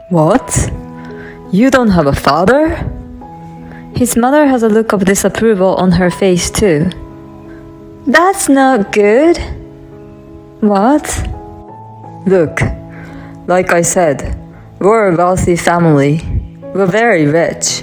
What? You don't have a father? His mother has a look of disapproval on her face too. That's not good. What? Look, like I said, we're a wealthy family. We're very rich.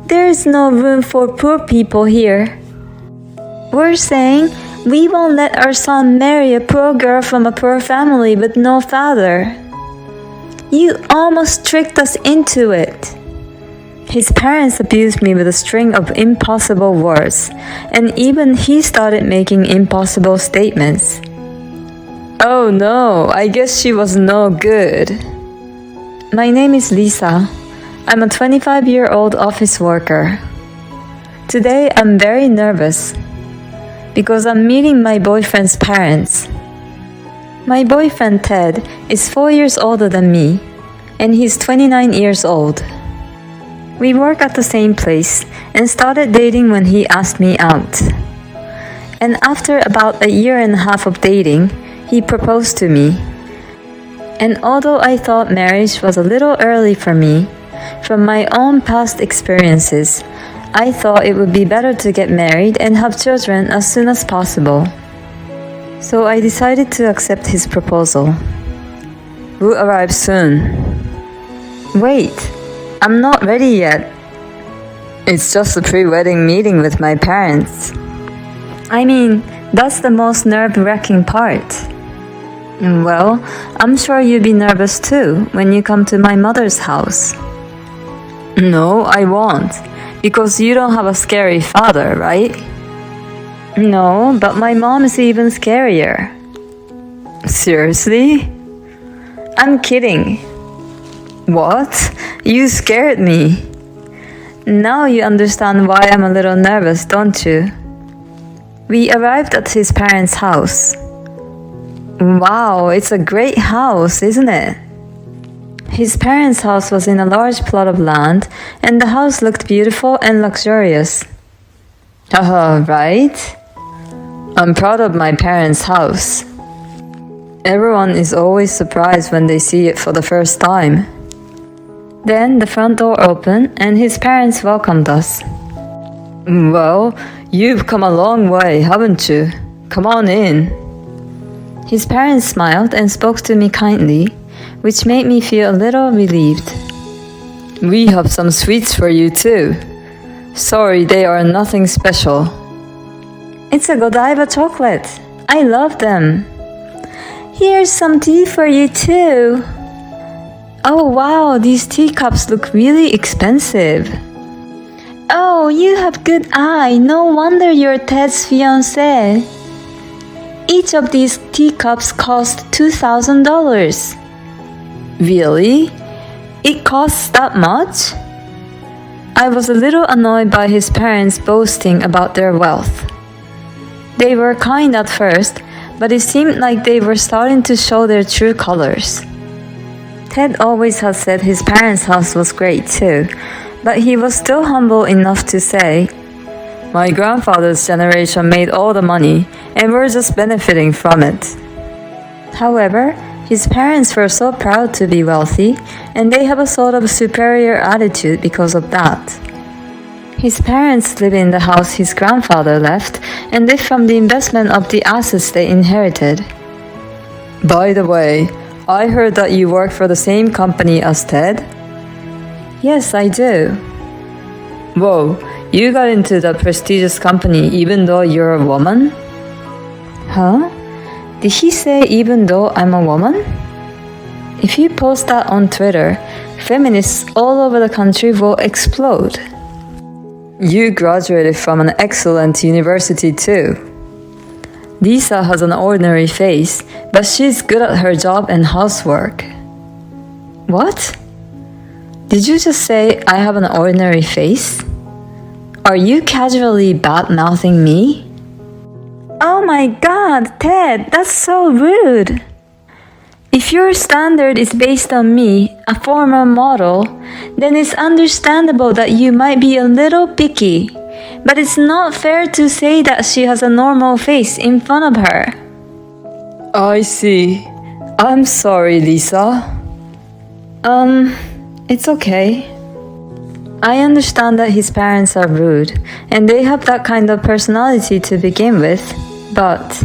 There's no room for poor people here. We're saying we won't let our son marry a poor girl from a poor family with no father. You almost tricked us into it. His parents abused me with a string of impossible words, and even he started making impossible statements. Oh no, I guess she was no good. My name is Lisa. I'm a 25-year-old office worker. Today I'm very nervous because I'm meeting my boyfriend's parents. My boyfriend Ted is 4 years older than me, and he's 29 years old. We work at the same place and started dating when he asked me out. And after about a year and a half of dating, he proposed to me. And although I thought marriage was a little early for me, from my own past experiences, I thought it would be better to get married and have children as soon as possible. So I decided to accept his proposal. We'll arrive soon. Wait, I'm not ready yet. It's just a pre-wedding meeting with my parents. I mean, that's the most nerve-wracking part. Well, I'm sure you'll be nervous too when you come to my mother's house. No, I won't, because you don't have a scary father, right? No, but my mom is even scarier. Seriously? I'm kidding. What? You scared me. Now you understand why I'm a little nervous, don't you? We arrived at his parents' house. Wow, it's a great house, isn't it? His parents' house was in a large plot of land, and the house looked beautiful and luxurious. Right? I'm proud of my parents' house. Everyone is always surprised when they see it for the first time. Then the front door opened and his parents welcomed us. Well, you've come a long way, haven't you? Come on in. His parents smiled and spoke to me kindly, which made me feel a little relieved. We have some sweets for you too. Sorry, they are nothing special. It's a Godiva chocolate. I love them. Here's some tea for you too. Oh wow, these teacups look really expensive. Oh, you have good eye. No wonder you're Ted's fiancé. Each of these teacups cost $2,000. Really? It costs that much? I was a little annoyed by his parents boasting about their wealth. They were kind at first, but it seemed like they were starting to show their true colors. Ted always had said his parents' house was great too, but he was still humble enough to say, "My grandfather's generation made all the money, and we're just benefiting from it." However, his parents were so proud to be wealthy, and they have a sort of superior attitude because of that. His parents live in the house his grandfather left, and live from the investment of the assets they inherited. By the way, I heard that you work for the same company as Ted? Yes, I do. Whoa, you got into that prestigious company even though you're a woman? Huh? Did he say even though I'm a woman? If you post that on Twitter, feminists all over the country will explode. You graduated from an excellent university too. Lisa has an ordinary face, but she's good at her job and housework. What? Did you just say I have an ordinary face? Are you casually bad-mouthing me? Oh my god, Ted, that's so rude. If your standard is based on me, a former model, then it's understandable that you might be a little picky. But it's not fair to say that she has a normal face in front of her. I see. I'm sorry, Lisa. It's okay. I understand that his parents are rude, and they have that kind of personality to begin with, but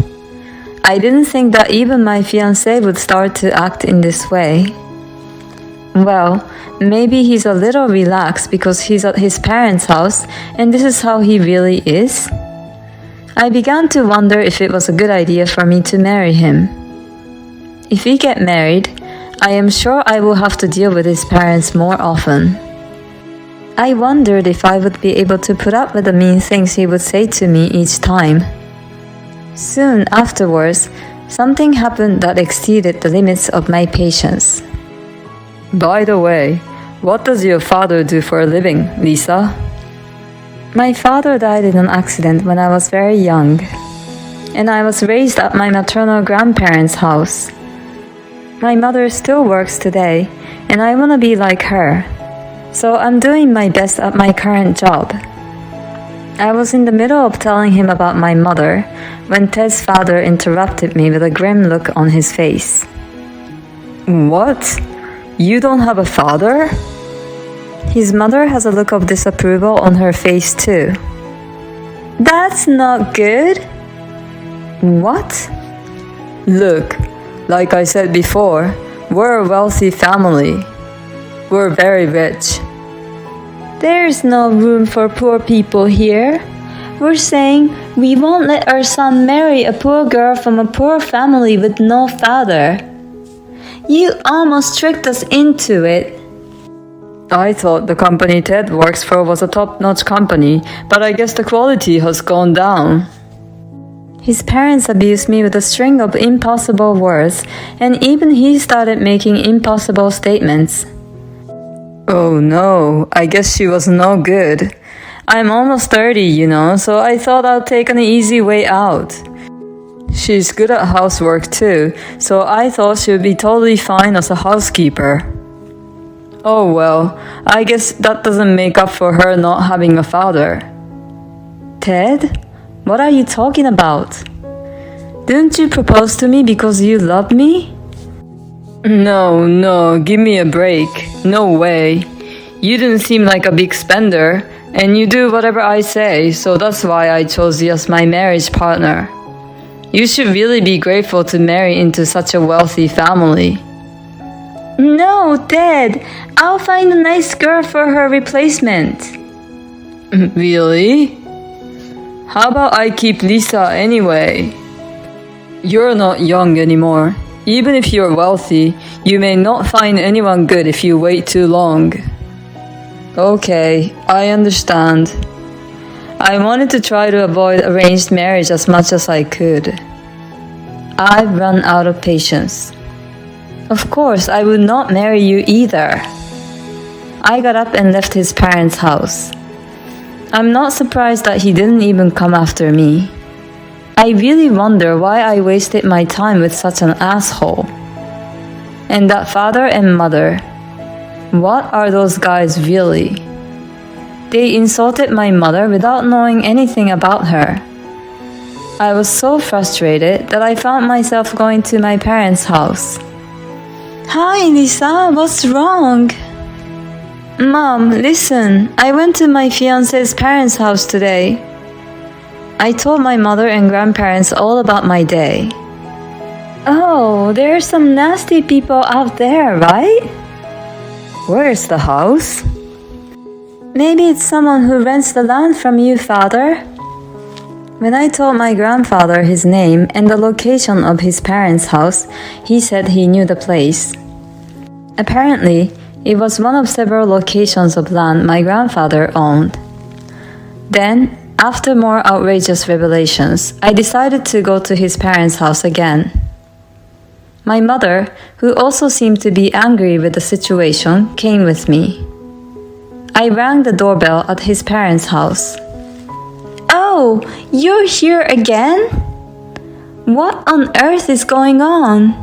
I didn't think that even my fiancé would start to act in this way. Well, maybe he's a little relaxed because he's at his parents' house and this is how he really is. I began to wonder if it was a good idea for me to marry him. If we get married, I am sure I will have to deal with his parents more often. I wondered if I would be able to put up with the mean things he would say to me each time. Soon afterwards, something happened that exceeded the limits of my patience. By the way, what does your father do for a living, Lisa? My father died in an accident when I was very young, and I was raised at my maternal grandparents' house. My mother still works today, and I want to be like her, so I'm doing my best at my current job. I was in the middle of telling him about my mother when Ted's father interrupted me with a grim look on his face. What? You don't have a father? His mother has a look of disapproval on her face too. That's not good. What? Look, like I said before, we're a wealthy family. We're very rich. There's no room for poor people here. We're saying we won't let our son marry a poor girl from a poor family with no father. You almost tricked us into it. I thought the company Ted works for was a top-notch company, but I guess the quality has gone down. His parents abused me with a string of impossible words, and even he started making impossible statements. Oh no, I guess she was no good. I'm almost 30, so I thought I'd take an easy way out. She's good at housework too, so I thought she would be totally fine as a housekeeper. Oh well, I guess that doesn't make up for her not having a father. Ted? What are you talking about? Didn't you propose to me because you love me? No, give me a break. No way. You didn't seem like a big spender, and you do whatever I say, so that's why I chose you as my marriage partner. You should really be grateful to marry into such a wealthy family. No, Ted, I'll find a nice girl for her replacement. Really? How about I keep Lisa anyway? You're not young anymore. Even if you're wealthy, you may not find anyone good if you wait too long. Okay, I understand. I wanted to try to avoid arranged marriage as much as I could. I've run out of patience. Of course, I would not marry you either. I got up and left his parents' house. I'm not surprised that he didn't even come after me. I really wonder why I wasted my time with such an asshole. And that father and mother, what are those guys really? They insulted my mother without knowing anything about her. I was so frustrated that I found myself going to my parents' house. Hi, Lisa, what's wrong? Mom, listen, I went to my fiancé's parents' house today. I told my mother and grandparents all about my day. Oh, there are some nasty people out there, right? Where's the house? Maybe it's someone who rents the land from you, Father. When I told my grandfather his name and the location of his parents' house, he said he knew the place. Apparently, it was one of several locations of land my grandfather owned. Then, after more outrageous revelations, I decided to go to his parents' house again. My mother, who also seemed to be angry with the situation, came with me. I rang the doorbell at his parents' house. Oh, you're here again? What on earth is going on?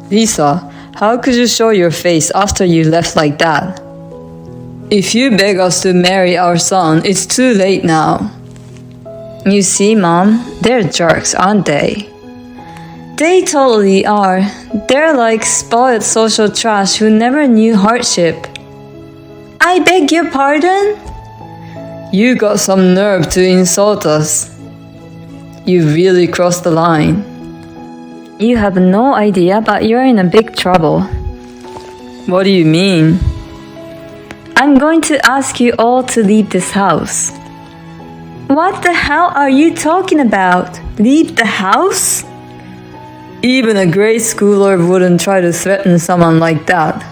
Lisa, how could you show your face after you left like that? If you beg us to marry our son, it's too late now. You see, Mom, they're jerks, aren't they? They totally are. They're like spoiled social trash who never knew hardship. I beg your pardon? You got some nerve to insult us. You really crossed the line. You have no idea, but you're in a big trouble. What do you mean? I'm going to ask you all to leave this house. What the hell are you talking about? Leave the house? Even a grade schooler wouldn't try to threaten someone like that.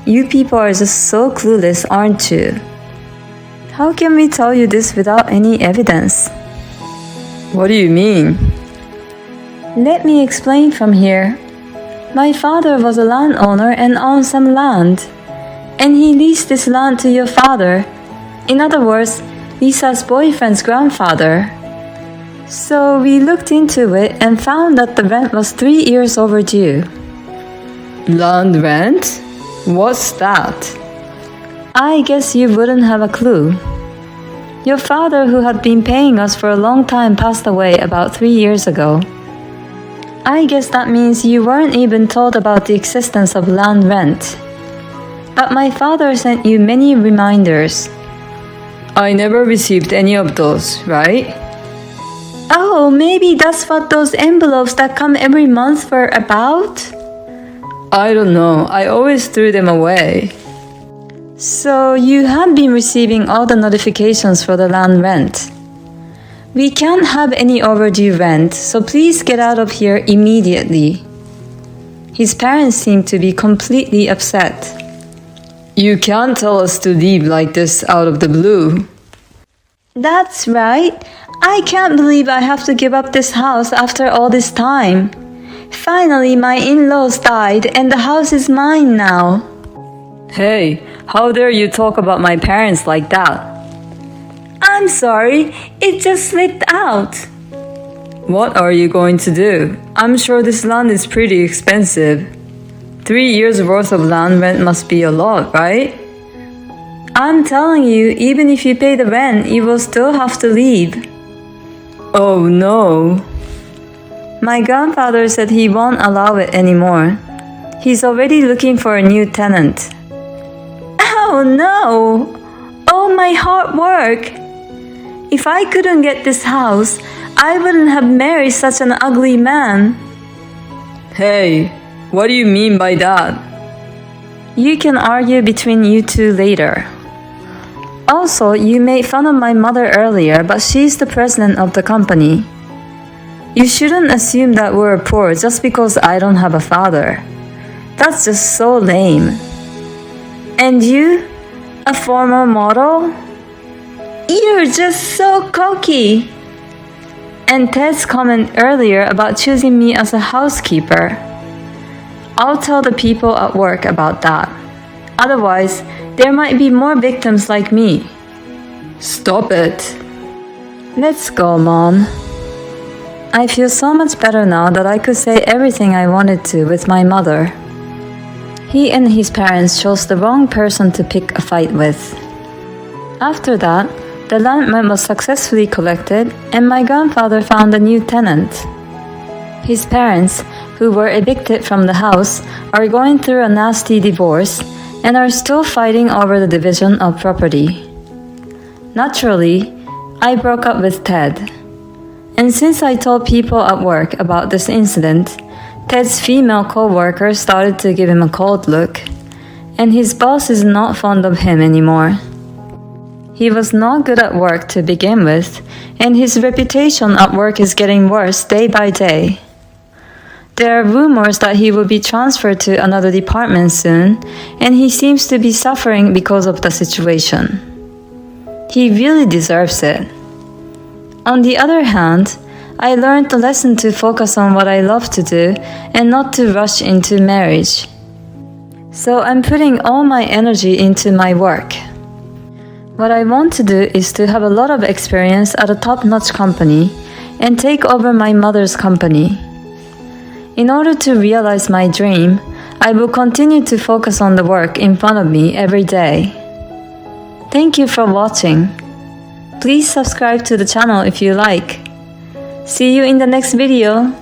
You people are just so clueless, aren't you? How can we tell you this without any evidence? What do you mean? Let me explain from here. My father was a landowner and owned some land. And he leased this land to your father. In other words, Lisa's boyfriend's grandfather. So we looked into it and found that the rent was 3 years overdue. Land rent? What's that? I guess you wouldn't have a clue. Your father, who had been paying us for a long time, passed away about 3 years ago. I guess that means you weren't even told about the existence of land rent. But my father sent you many reminders. I never received any of those, right? Oh, maybe that's what those envelopes that come every month were about? I don't know. I always threw them away. So you have been receiving all the notifications for the land rent. We can't have any overdue rent, so please get out of here immediately. His parents seem to be completely upset. You can't tell us to leave like this out of the blue. That's right. I can't believe I have to give up this house after all this time. Finally, my in-laws died and the house is mine now. Hey, how dare you talk about my parents like that? I'm sorry, it just slipped out. What are you going to do? I'm sure this land is pretty expensive. 3 years worth of land rent must be a lot, right? I'm telling you, even if you pay the rent, you will still have to leave. Oh no. My grandfather said he won't allow it anymore. He's already looking for a new tenant. Oh no! All my hard work! If I couldn't get this house, I wouldn't have married such an ugly man. Hey, what do you mean by that? You can argue between you two later. Also, you made fun of my mother earlier, but she's the president of the company. You shouldn't assume that we're poor just because I don't have a father. That's just so lame. And you? A former model? You're just so cocky. And Ted's comment earlier about choosing me as a housekeeper. I'll tell the people at work about that. Otherwise, there might be more victims like me. Stop it. Let's go, Mom. I feel so much better now that I could say everything I wanted to with my mother. He and his parents chose the wrong person to pick a fight with. After that, the land rent was successfully collected and my grandfather found a new tenant. His parents, who were evicted from the house, are going through a nasty divorce and are still fighting over the division of property. Naturally, I broke up with Ted. And since I told people at work about this incident, Ted's female co-worker started to give him a cold look, and his boss is not fond of him anymore. He was not good at work to begin with, and his reputation at work is getting worse day by day. There are rumors that he will be transferred to another department soon, and he seems to be suffering because of the situation. He really deserves it. On the other hand, I learned the lesson to focus on what I love to do and not to rush into marriage. So I'm putting all my energy into my work. What I want to do is to have a lot of experience at a top-notch company and take over my mother's company. In order to realize my dream, I will continue to focus on the work in front of me every day. Thank you for watching. Please subscribe to the channel if you like. See you in the next video.